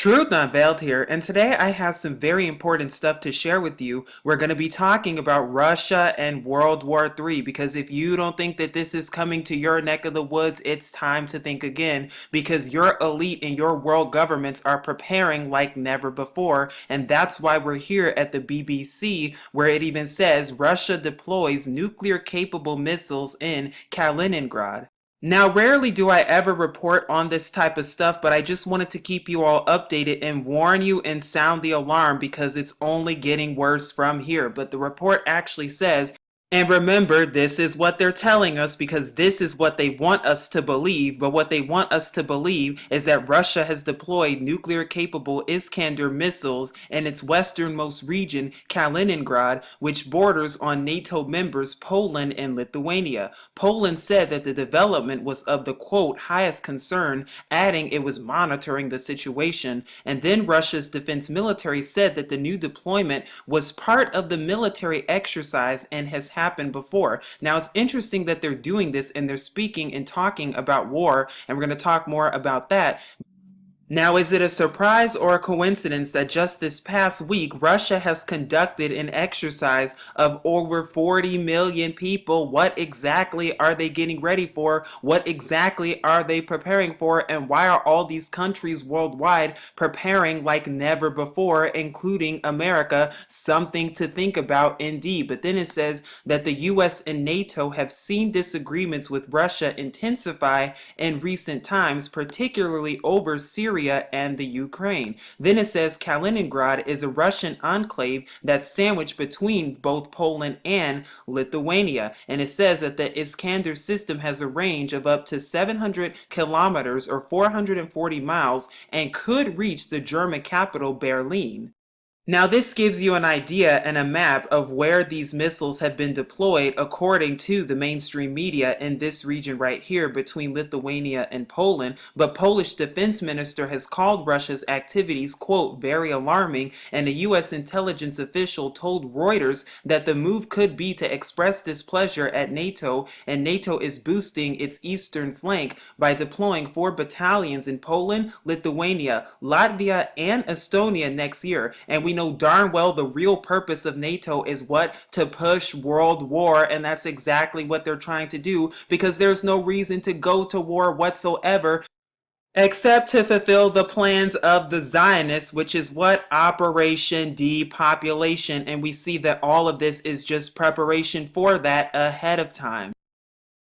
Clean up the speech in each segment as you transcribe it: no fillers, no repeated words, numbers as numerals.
Truth Unveiled here, and today I have some very important stuff to share with you. We're going to be talking about Russia and World War III because if you don't think that this is coming to your neck of the woods, it's time to think again because your elite and your world governments are preparing like never before, and that's why we're here at the BBC where it even says Russia deploys nuclear-capable missiles in Kaliningrad. Now, rarely do I ever report on this type of stuff, but I just wanted to keep you all updated and warn you and sound the alarm because it's only getting worse from here. But the report actually says, and remember, this is what they're telling us because this is what they want us to believe. But what they want us to believe is that Russia has deployed nuclear-capable Iskander missiles in its westernmost region, Kaliningrad, which borders on NATO members Poland and Lithuania. Poland said that the development was of the, quote, highest concern, adding it was monitoring the situation. And then Russia's defense military said that the new deployment was part of the military exercise and has happened before. Now it's interesting that they're doing this and they're speaking and talking about war, and we're going to talk more about that. Now, is it a surprise or a coincidence that just this past week, Russia has conducted an exercise of over 40 million people? What exactly are they getting ready for? What exactly are they preparing for? And why are all these countries worldwide preparing like never before, including America? Something to think about indeed. But then it says that the US and NATO have seen disagreements with Russia intensify in recent times, particularly over Syria and the Ukraine. Then it says Kaliningrad is a Russian enclave that's sandwiched between both Poland and Lithuania. And it says that the Iskander system has a range of up to 700 kilometers or 440 miles and could reach the German capital Berlin. Now this gives you an idea and a map of where these missiles have been deployed according to the mainstream media in this region right here between Lithuania and Poland. But Polish defense minister has called Russia's activities, quote, very alarming, and a U.S. intelligence official told Reuters that the move could be to express displeasure at NATO, and NATO is boosting its eastern flank by deploying 4 battalions in Poland, Lithuania, Latvia, and Estonia next year. And we know darn well the real purpose of NATO is what? To push world war, and that's exactly what they're trying to do because there's no reason to go to war whatsoever except to fulfill the plans of the Zionists, which is what? Operation Depopulation. And we see that all of this is just preparation for that ahead of time.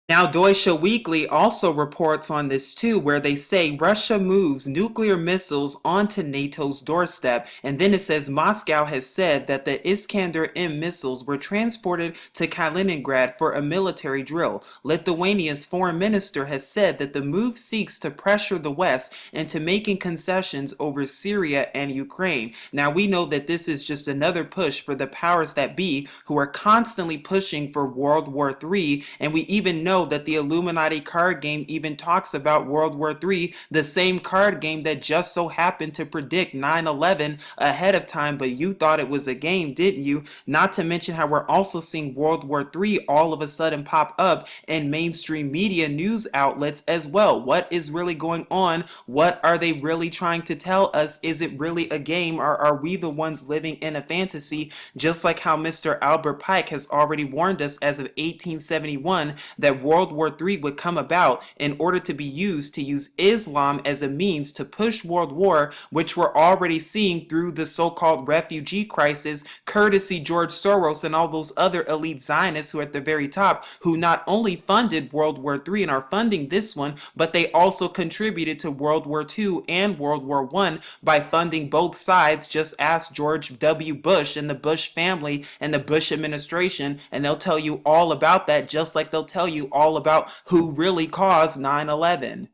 Now, Deutsche Weekly also reports on this too, where they say Russia moves nuclear missiles onto NATO's doorstep, and then it says Moscow has said that the Iskander-M missiles were transported to Kaliningrad for a military drill. Lithuania's foreign minister has said that the move seeks to pressure the West into making concessions over Syria and Ukraine. Now, we know that this is just another push for the powers that be who are constantly pushing for World War III, and we even know that the Illuminati card game even talks about World War III, the same card game that just so happened to predict 9/11 ahead of time, but you thought it was a game, didn't you? Not to mention how we're also seeing World War III all of a sudden pop up in mainstream media news outlets as well. What is really going on? What are they really trying to tell us? Is it really a game, or are we the ones living in a fantasy? Just like how Mr. Albert Pike has already warned us as of 1871 that World War III would come about in order to be used to use Islam as a means to push world war, which we're already seeing through the so-called refugee crisis, courtesy George Soros and all those other elite Zionists who are at the very top, who not only funded World War III and are funding this one, but they also contributed to World War II and World War I by funding both sides. Just ask George W. Bush and the Bush family and the Bush administration, and they'll tell you all about that, just like they'll tell you all about who really caused 9/11.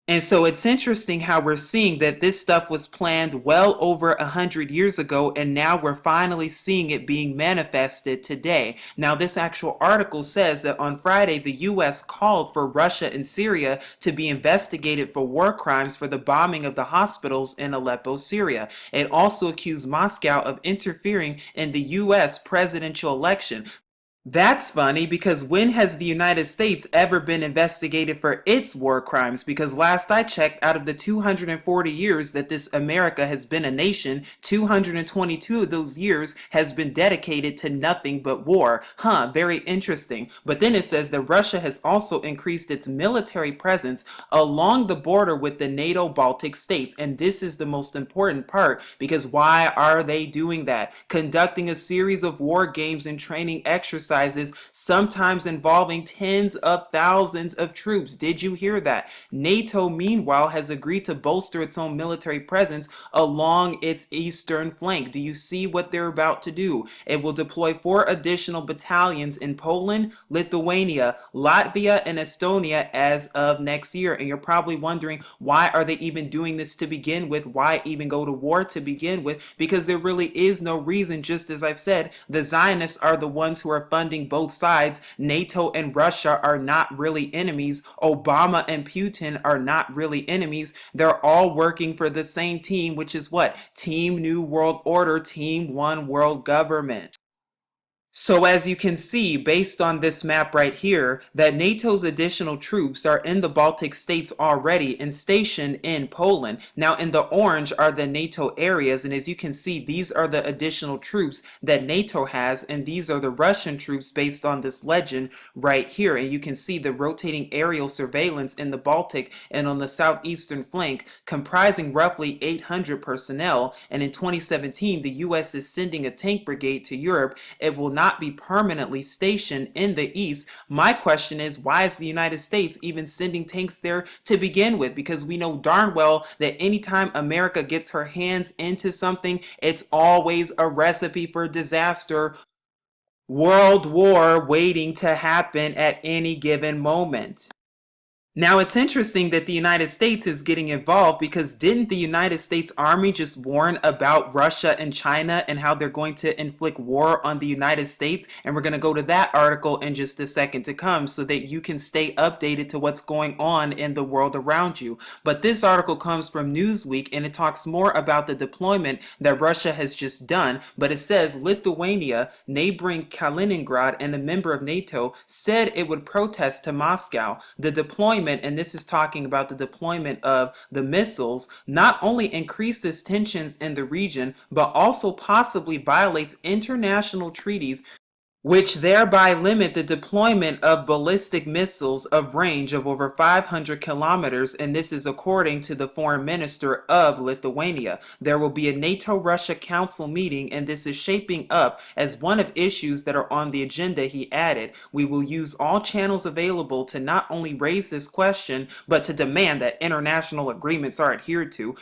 And so it's interesting how we're seeing that this stuff was planned well over 100 years ago, and now we're finally seeing it being manifested today. Now, this actual article says that on Friday, the U.S. called for Russia and Syria to be investigated for war crimes for the bombing of the hospitals in Aleppo, Syria. It also accused Moscow of interfering in the U.S. presidential election. That's funny because when has the United States ever been investigated for its war crimes? Because last I checked, out of the 240 years that this America has been a nation, 222 of those years has been dedicated to nothing but war. Huh, very interesting. But then it says that Russia has also increased its military presence along the border with the NATO Baltic states. And this is the most important part because why are they doing that? Conducting a series of war games and training exercises, sometimes involving tens of thousands of troops. Did you hear that? NATO, meanwhile, has agreed to bolster its own military presence along its eastern flank. Do you see what they're about to do? It will deploy 4 additional battalions in Poland, Lithuania, Latvia, and Estonia as of next year. And you're probably wondering, why are they even doing this to begin with? Why even go to war to begin with? Because there really is no reason. Just as I've said, the Zionists are the ones who are funding both sides. NATO and Russia are not really enemies. Obama and Putin are not really enemies. They're all working for the same team, which is what? Team New World Order, Team One World Government. So as you can see, based on this map right here, that NATO's additional troops are in the Baltic states already and stationed in Poland. Now in the orange are the NATO areas, and as you can see, these are the additional troops that NATO has, and these are the Russian troops based on this legend right here. And you can see the rotating aerial surveillance in the Baltic and on the southeastern flank, comprising roughly 800 personnel. And in 2017, the US is sending a tank brigade to Europe. It will not be permanently stationed in the east. My question is, why is the United States even sending tanks there to begin with? Because we know darn well that anytime America gets her hands into something, it's always a recipe for disaster. World war waiting to happen at any given moment. Now, it's interesting that the United States is getting involved because didn't the United States Army just warn about Russia and China and how they're going to inflict war on the United States? And we're going to go to that article in just a second to come so that you can stay updated to what's going on in the world around you. But this article comes from Newsweek and it talks more about the deployment that Russia has just done. But it says Lithuania, neighboring Kaliningrad and a member of NATO, said it would protest to Moscow. The deployment, and this is talking about the deployment of the missiles, not only increases tensions in the region, but also possibly violates international treaties which thereby limit the deployment of ballistic missiles of range of over 500 kilometers, and this is according to the foreign minister of Lithuania. There will be a NATO-Russia Council meeting, and this is shaping up as one of issues that are on the agenda, he added. We will use all channels available to not only raise this question, but to demand that international agreements are adhered to.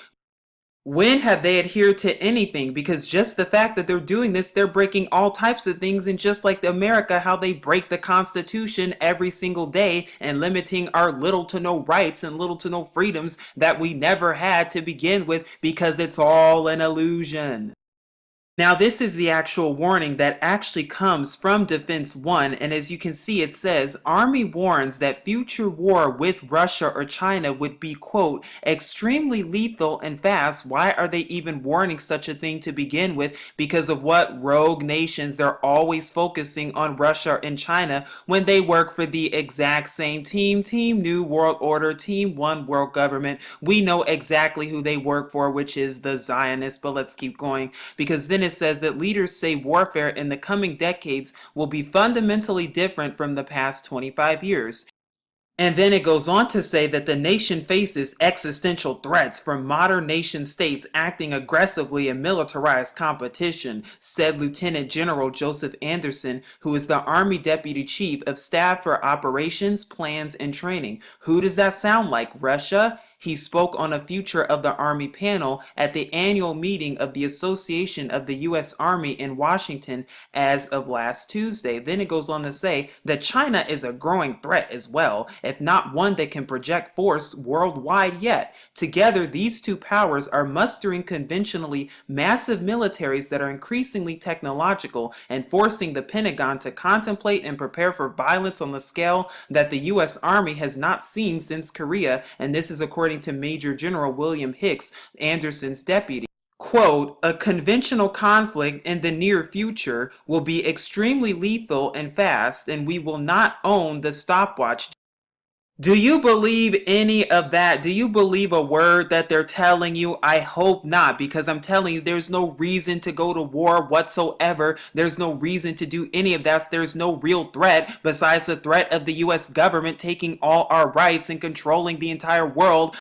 When have they adhered to anything? Because just the fact that they're doing this, they're breaking all types of things. And just like America, how they break the Constitution every single day and limiting our little to no rights and little to no freedoms that we never had to begin with, because it's all an illusion. Now, this is the actual warning that actually comes from Defense One, and as you can see, it says, Army warns that future war with Russia or China would be, quote, extremely lethal and fast. Why are they even warning such a thing to begin with? Because of what? Rogue nations. They're always focusing on Russia and China when they work for the exact same team, Team New World Order, Team One World Government. We know exactly who they work for, which is the Zionists, but let's keep going, because then it says that leaders say warfare in the coming decades will be fundamentally different from the past 25 years. And then it goes on to say that the nation faces existential threats from modern nation states acting aggressively in militarized competition, said Lieutenant General Joseph Anderson, who is the Army Deputy Chief of Staff for Operations, Plans, and Training. Who does that sound like? Russia? He spoke on a future of the Army panel at the annual meeting of the Association of the U.S. Army in Washington as of last Tuesday. Then it goes on to say that China is a growing threat as well, if not one that can project force worldwide yet. Together, these two powers are mustering conventionally massive militaries that are increasingly technological and forcing the Pentagon to contemplate and prepare for violence on the scale that the U.S. Army has not seen since Korea, and this is according to Major General William Hicks, Anderson's deputy. quote, a conventional conflict in the near future will be extremely lethal and fast, and we will not own the stopwatch. Do you believe any of that? Do you believe a word that they're telling you? I hope not, because I'm telling you, there's no reason to go to war whatsoever. There's no reason to do any of that. There's no real threat besides the threat of the US government taking all our rights and controlling the entire world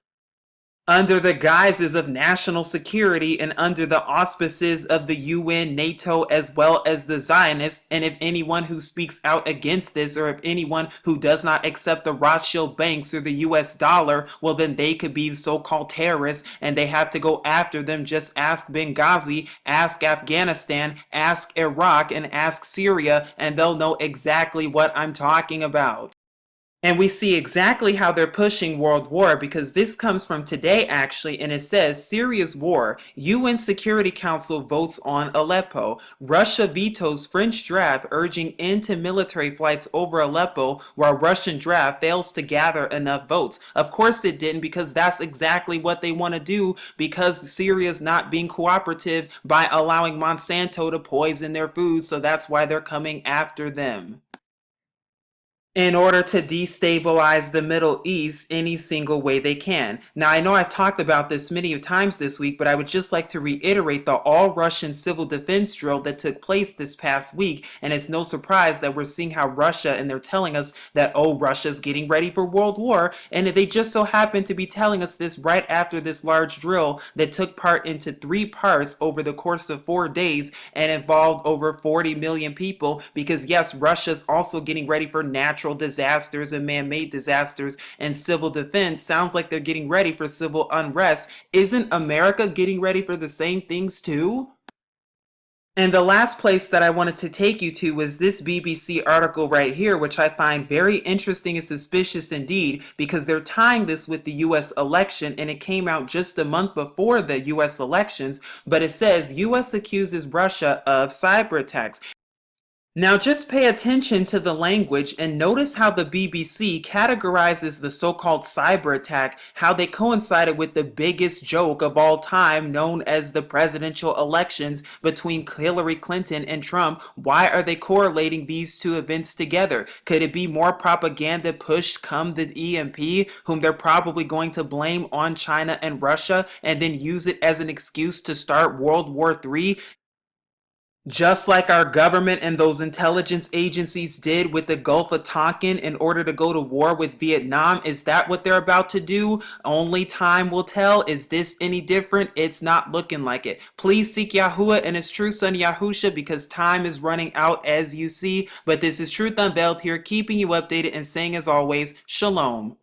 under the guises of national security and under the auspices of the UN, NATO, as well as the Zionists. And if anyone who speaks out against this, or if anyone who does not accept the Rothschild banks or the US dollar, well, then they could be so-called terrorists and they have to go after them. Just ask Benghazi, ask Afghanistan, ask Iraq, and ask Syria, and they'll know exactly what I'm talking about. And we see exactly how they're pushing world war, because this comes from today actually, and it says Syria's war. UN Security Council votes on Aleppo. Russia vetoes French draft urging end to military flights over Aleppo, while Russian draft fails to gather enough votes. Of course it didn't, because that's exactly what they want to do, because Syria's not being cooperative by allowing Monsanto to poison their food, so that's why they're coming after them in order to destabilize the Middle East any single way they can. Now, I know I've talked about this many times this week, but I would just like to reiterate the all-Russian civil defense drill that took place this past week, and it's no surprise that we're seeing how Russia, and they're telling us that, oh, Russia's getting ready for World War, and they just so happen to be telling us this right after this large drill that took part into 3 parts over the course of 4 days and involved over 40 million people, because yes, Russia's also getting ready for natural disasters and man-made disasters, and civil defense sounds like they're getting ready for civil unrest. Isn't America getting ready for the same things too? And the last place that I wanted to take you to was this BBC article right here, which I find very interesting and suspicious indeed, because they're tying this with the US election, and it came out just a month before the US elections, but it says US accuses Russia of cyber attacks. Now just pay attention to the language and notice how the BBC categorizes the so-called cyber attack, how they coincided with the biggest joke of all time known as the presidential elections between Hillary Clinton and Trump. Why are they correlating these two events together? Could it be more propaganda pushed come the EMP, whom they're probably going to blame on China and Russia and then use it as an excuse to start World War III? Just like our government and those intelligence agencies did with the Gulf of Tonkin in order to go to war with Vietnam. Is that what they're about to do? Only time will tell. Is this any different? It's not looking like it. Please seek Yahuwah and his true son Yahusha, because time is running out as you see. But this is Truth Unveiled here, keeping you updated and saying as always, Shalom.